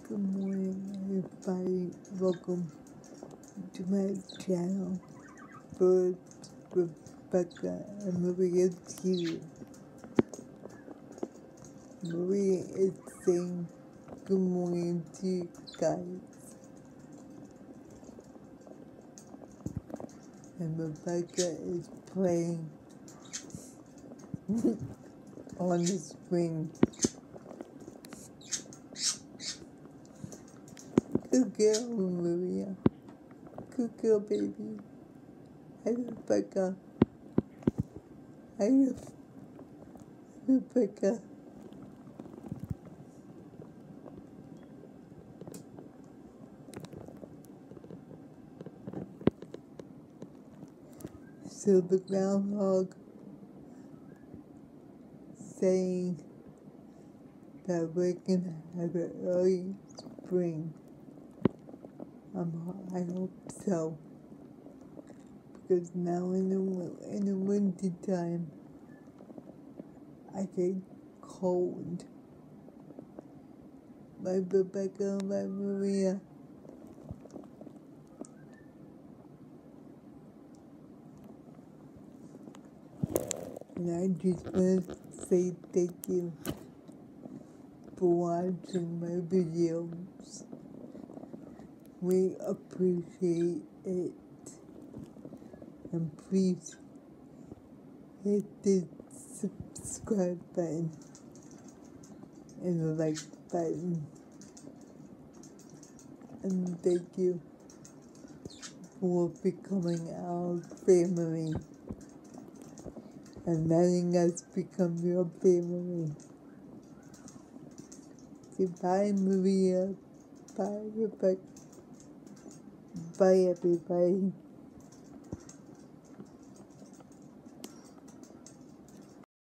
Good morning, everybody. Welcome to my channel. First, Rebecca and Maria Q. Maria is saying good morning to you guys. And Rebecca is playing on the swing. Good girl, Maria. Good girl, baby. Hi, Rebecca. Hi, Rebecca. So the groundhog saying that we're gonna have an early spring. I hope so, because now in the winter time, I get cold. Bye, Rebecca. Bye, Maria. And I just want to say thank you for watching my videos. We appreciate it. And please hit the subscribe button and the like button. And thank you for becoming our family and letting us become your family. Goodbye, Maria. Bye, Rebecca. Bye, everybody.